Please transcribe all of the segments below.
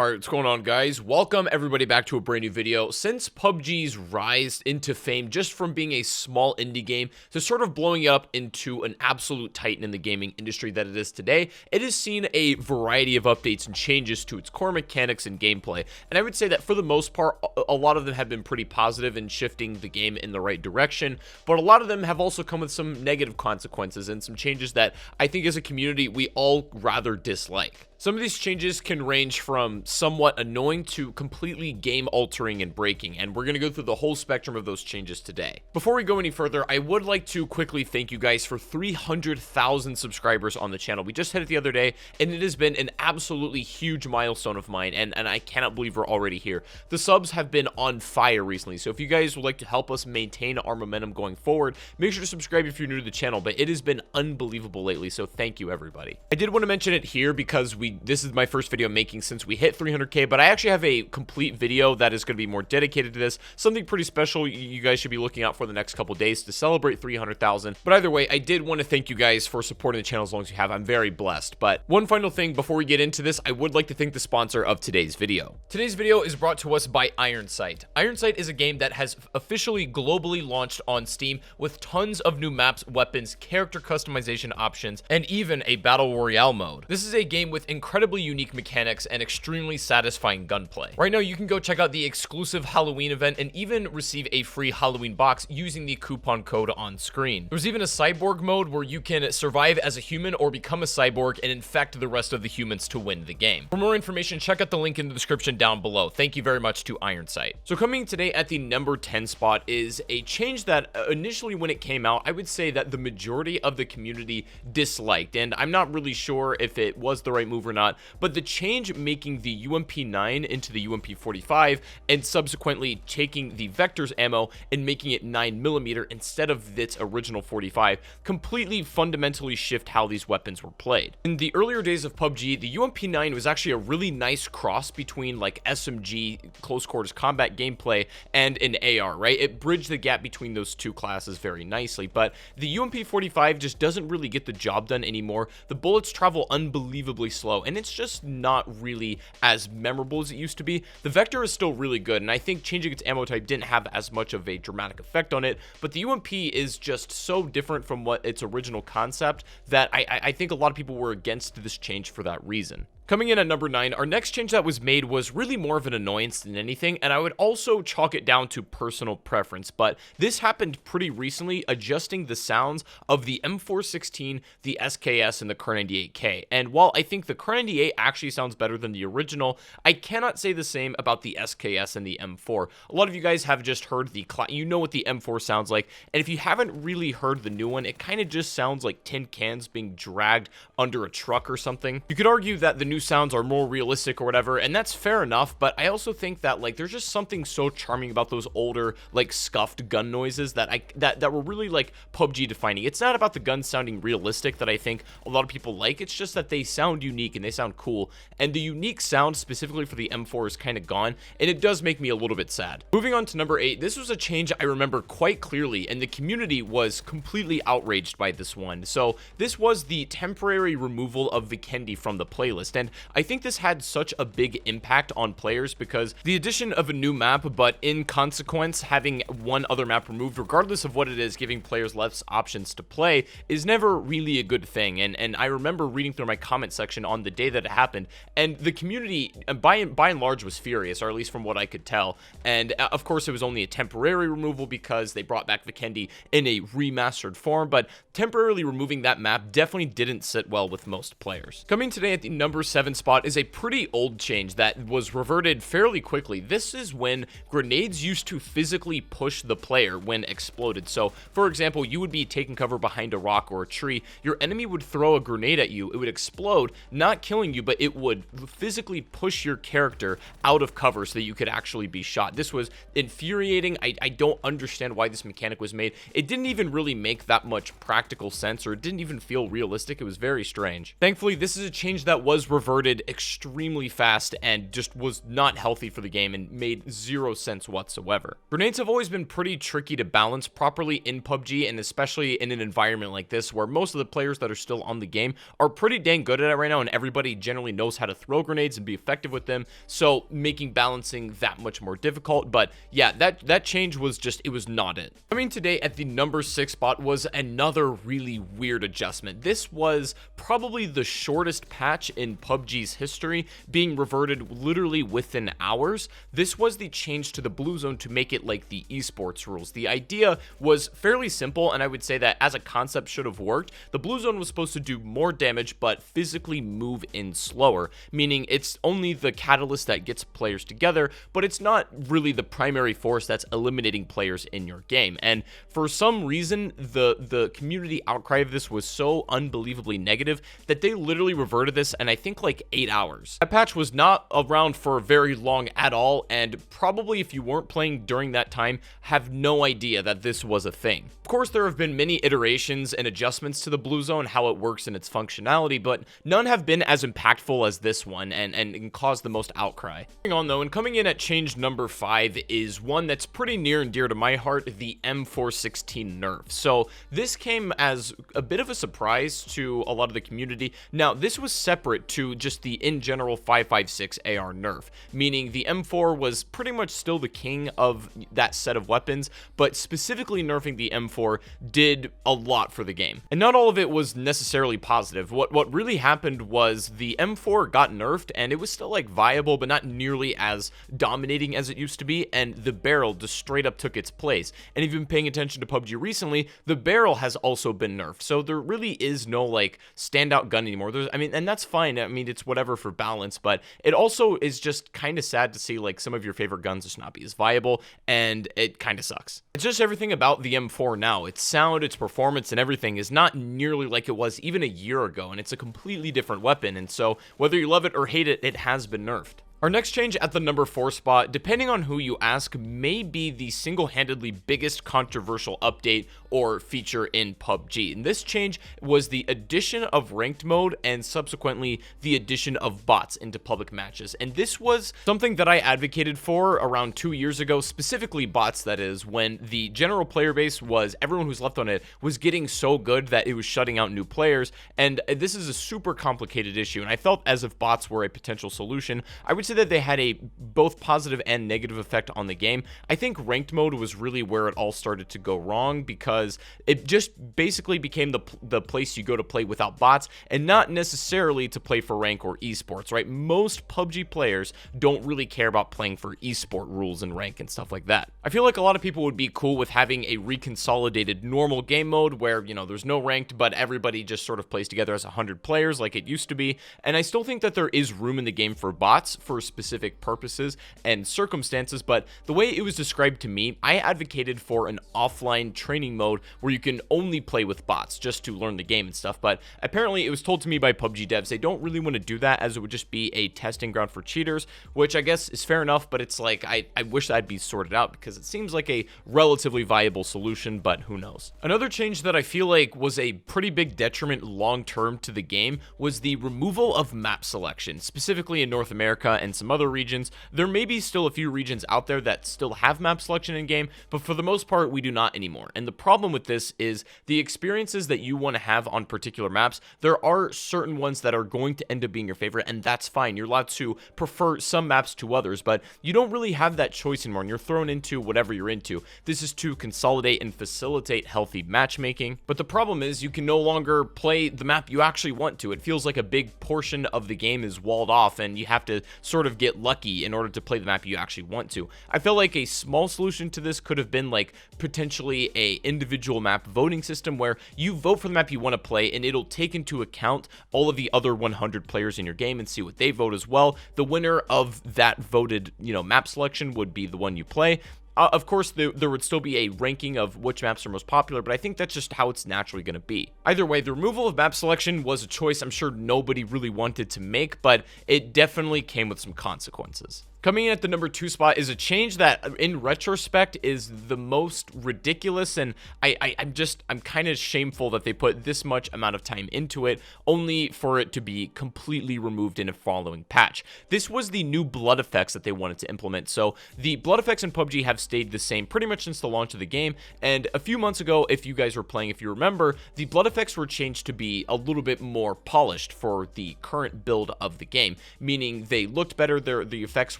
Alright, what's going on, guys? Welcome everybody back to a brand new video. Since PUBG's rise into fame just from being a small indie game to sort of blowing up into an absolute titan in the gaming industry that it is today, it has seen a variety of updates and changes to its core mechanics and gameplay. And I would say that for the most part, a lot of them have been pretty positive in shifting the game in the right direction, but a lot of them have also come with some negative consequences and some changes that I think as a community we all rather dislike. Some of these changes can range from somewhat annoying to completely game altering and breaking, and we're going to go through the whole spectrum of those changes today. Before we go any further, I would like to quickly thank you guys for 300,000 subscribers on the channel. We just hit it the other day, and it has been an absolutely huge milestone of mine, and I cannot believe we're already here. The subs have been on fire recently, so if you guys would like to help us maintain our momentum going forward, make sure to subscribe if you're new to the channel, but it has been unbelievable lately, so thank you everybody. I did want to mention it here because this is my first video I'm making since we hit 300k, but I actually have a complete video that is going to be more dedicated to this, something pretty special you guys should be looking out for the next couple days to celebrate 300,000. But either way, I did want to thank you guys for supporting the channel as long as you have. I'm very blessed. But one final thing before we get into this, I would like to thank the sponsor of today's video. Today's video is brought to us by Ironsight. Ironsight is a game that has officially globally launched on Steam with tons of new maps, weapons, character customization options, and even a battle royale mode. This is a game with incredibly unique mechanics and extremely satisfying gunplay. Right now, you can go check out the exclusive Halloween event and even receive a free Halloween box using the coupon code on screen. There's even a cyborg mode where you can survive as a human or become a cyborg and infect the rest of the humans to win the game. For more information, check out the link in the description down below. Thank you very much to Ironsight. So coming today at the number 10 spot is a change that initially when it came out, I would say that the majority of the community disliked, and I'm not really sure if it was the right move or not, but the change making the UMP9 into the UMP45 and subsequently taking the Vector's ammo and making it 9mm instead of its original 45 completely fundamentally shift how these weapons were played. In the earlier days of PUBG, the UMP9 was actually a really nice cross between like SMG close quarters combat gameplay and an AR, right? It bridged the gap between those two classes very nicely, but the UMP45 just doesn't really get the job done anymore. The bullets travel unbelievably slow, and it's just not really as memorable as it used to be. The Vector is still really good, and I think changing its ammo type didn't have as much of a dramatic effect on it, but the UMP is just so different from what its original concept that I think a lot of people were against this change for that reason. Coming in at number 9, our next change that was made was really more of an annoyance than anything, and I would also chalk it down to personal preference, but this happened pretty recently, adjusting the sounds of the M416, the SKS, and the Kar98K. And while I think the Kar98 actually sounds better than the original, I cannot say the same about the SKS and the M4. A lot of you guys have just heard you know what the M4 sounds like, and if you haven't really heard the new one, it kind of just sounds like tin cans being dragged under a truck or something. You could argue that the new sounds are more realistic or whatever, and that's fair enough, but I also think that like there's just something so charming about those older like scuffed gun noises that that were really like PUBG defining. It's not about the guns sounding realistic that I think a lot of people like, it's just that they sound unique and they sound cool, and the unique sound specifically for the M4 is kind of gone, and it does make me a little bit sad. Moving on to number 8, this was a change I remember quite clearly, and the community was completely outraged by this one. So this was the temporary removal of Vikendi from the playlist, and I think this had such a big impact on players because the addition of a new map, but in consequence having one other map removed, regardless of what it is, giving players less options to play, is never really a good thing. And I remember reading through my comment section on the day that it happened, and the community by and large was furious, or at least from what I could tell. And of course it was only a temporary removal because they brought back Vikendi in a remastered form, but temporarily removing that map definitely didn't sit well with most players. Coming today at the number 7 spot is a pretty old change that was reverted fairly quickly. This is when grenades used to physically push the player when exploded. So for example, you would be taking cover behind a rock or a tree, your enemy would throw a grenade at you, it would explode, not killing you, but it would physically push your character out of cover so that you could actually be shot. This was infuriating. I don't understand why this mechanic was made. It didn't even really make that much practical sense, or it didn't even feel realistic. It was very strange. Thankfully, this is a change that was reversed reverted extremely fast and just was not healthy for the game and made zero sense whatsoever. Grenades have always been pretty tricky to balance properly in PUBG, and especially in an environment like this where most of the players that are still on the game are pretty dang good at it right now, and everybody generally knows how to throw grenades and be effective with them, so making balancing that much more difficult. But yeah, that change was just, it was not it. Coming today at the number 6 spot was another really weird adjustment. This was probably the shortest patch in PUBG's history, being reverted literally within hours. This was the change to the blue zone to make it like the esports rules. The idea was fairly simple, and I would say that as a concept should have worked. The blue zone was supposed to do more damage but physically move in slower, meaning it's only the catalyst that gets players together, but it's not really the primary force that's eliminating players in your game. And for some reason, the community outcry of this was so unbelievably negative that they literally reverted this in I think like 8 hours. That patch was not around for very long at all, and probably if you weren't playing during that time, have no idea that this was a thing. Of course, there have been many iterations and adjustments to the blue zone, how it works and its functionality, but none have been as impactful as this one and caused the most outcry. Moving on though, and coming in at change number 5 is one that's pretty near and dear to my heart, the M416 Nerf. So this came as a bit of a surprise to a lot of the community. Now, this was separate to just the in general 5.56 AR nerf, meaning the M4 was pretty much still the king of that set of weapons, but specifically nerfing the M4 did a lot for the game. And not all of it was necessarily positive. What really happened was the M4 got nerfed, and it was still like viable, but not nearly as dominating as it used to be, and the barrel just straight up took its place. And if you've been paying attention to PUBG recently, the barrel has also been nerfed, so there really is no like standout gun anymore. And that's fine. I mean, it's whatever for balance, but it also is just kind of sad to see like some of your favorite guns just not be as viable, and it kind of sucks. It's just everything about the M4 now. Its sound, its performance, and everything is not nearly like it was even a year ago, and it's a completely different weapon, and so whether you love it or hate it, it has been nerfed. Our next change at the number 4 spot, depending on who you ask, may be the single-handedly biggest controversial update or feature in PUBG. And this change was the addition of ranked mode and subsequently the addition of bots into public matches. And this was something that I advocated for around 2 years ago, specifically bots, that is, when the general player base was, everyone who's left on it was getting so good that it was shutting out new players. And this is a super complicated issue, and I felt as if bots were a potential solution. I would say that they had a both positive and negative effect on the game. I think ranked mode was really where it all started to go wrong, because it just basically became the place you go to play without bots, and not necessarily to play for rank or esports, right? Most PUBG players don't really care about playing for esport rules and rank and stuff like that. I feel like a lot of people would be cool with having a reconsolidated normal game mode where, you know, there's no ranked, but everybody just sort of plays together as 100 players like it used to be. And I still think that there is room in the game for bots for specific purposes and circumstances, but the way it was described to me, I advocated for an offline training mode where you can only play with bots just to learn the game and stuff. But apparently it was told to me by PUBG devs they don't really want to do that, as it would just be a testing ground for cheaters, which I guess is fair enough, but it's like I wish that'd be sorted out, because it seems like a relatively viable solution, but who knows. Another change that I feel like was a pretty big detriment long term to the game was the removal of map selection, specifically in North America and some other regions. There may be still a few regions out there that still have map selection in game, but for the most part we do not anymore. And the problem with this is the experiences that you want to have on particular maps, there are certain ones that are going to end up being your favorite, and that's fine. You're allowed to prefer some maps to others, but you don't really have that choice anymore, and you're thrown into whatever you're into. This is to consolidate and facilitate healthy matchmaking, but the problem is you can no longer play the map you actually want to. It feels like a big portion of the game is walled off, and you have to sort of get lucky in order to play the map you actually want to. I feel like a small solution to this could have been like potentially a individual map voting system where you vote for the map you want to play, and it'll take into account all of the other 100 players in your game and see what they vote as well. The winner of that voted, map selection would be the one you play. Of course, there would still be a ranking of which maps are most popular, but I think that's just how it's naturally going to be. Either way, the removal of map selection was a choice I'm sure nobody really wanted to make, but it definitely came with some consequences. Coming in at the number 2 spot is a change that, in retrospect, is the most ridiculous, and I'm kind of shameful that they put this much amount of time into it, only for it to be completely removed in a following patch. This was the new blood effects that they wanted to implement. So the blood effects in PUBG have stayed the same pretty much since the launch of the game, and a few months ago, if you guys were playing, if you remember, the blood effects were changed to be a little bit more polished for the current build of the game, meaning they looked better. The effects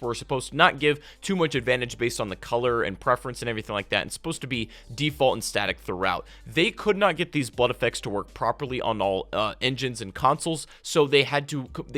were supposed to not give too much advantage based on the color and preference and everything like that, and supposed to be default and static throughout. They could not get these blood effects to work properly on all engines and consoles, so they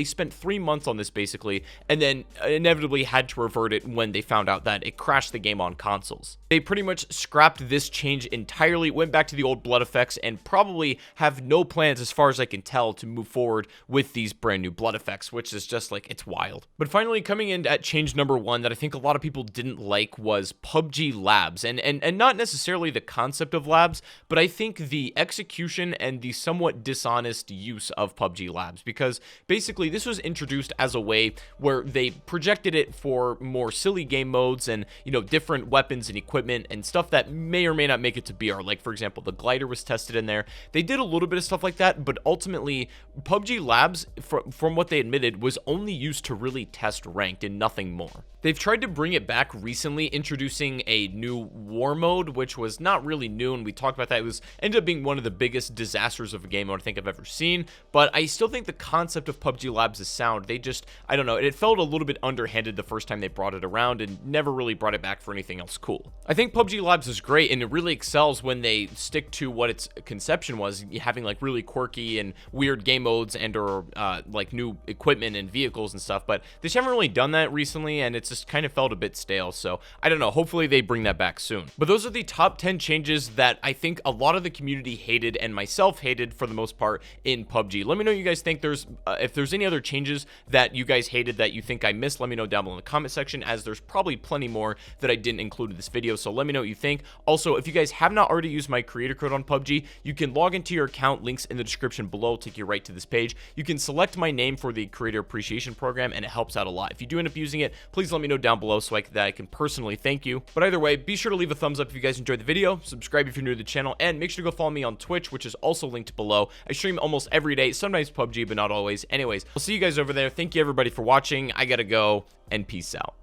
spent 3 months on this basically, and then inevitably had to revert it when they found out that it crashed the game on consoles. They pretty much scrapped this change entirely, went back to the old blood effects, and probably have no plans, as far as I can tell, to move forward with these brand new blood effects, which is just like, it's wild. But finally, coming in at change number 1 that I think a lot of people didn't like was PUBG Labs, and not necessarily the concept of labs, but I think the execution and the somewhat dishonest use of PUBG Labs, because basically this was introduced as a way where they projected it for more silly game modes and, you know, different weapons and equipment and stuff that may or may not make it to BR. Like, for example, the glider was tested in there. They did a little bit of stuff like that, but ultimately PUBG Labs, from what they admitted, was only used to really test ranked and nothing more. They've tried to bring it back recently, introducing a new war mode, which was not really new, and we talked about that. It ended up being one of the biggest disasters of a game mode I think I've ever seen, but I still think the concept of PUBG Labs is sound. They just, I don't know, it felt a little bit underhanded the first time they brought it around and never really brought it back for anything else cool. I think PUBG Labs is great, and it really excels when they stick to what its conception was, having like really quirky and weird game modes and or like new equipment and vehicles and stuff, but they just haven't really done that recently, and it's just kind of felt a bit stale. So I don't know, hopefully they bring that back soon. But those are the top 10 changes that I think a lot of the community hated, and myself hated for the most part, in PUBG. Let me know what you guys think. If there's any other changes that you guys hated that you think I missed, let me know down below in the comment section, as there's probably plenty more that I didn't include in this video. So let me know what you think. Also, if you guys have not already used my creator code on PUBG, you can log into your account, links in the description below, take you right to this page. You can select my name for the creator appreciation program, and it helps out a lot. If you do end up using it, please let me know down below so that I can personally thank you. But either way, be sure to leave a thumbs up if you guys enjoyed the video, subscribe if you're new to the channel, and make sure to go follow me on Twitch, which is also linked below. I stream almost every day, sometimes PUBG, but not always. Anyways, I'll see you guys over there. Thank you everybody for watching. I gotta go, and peace out.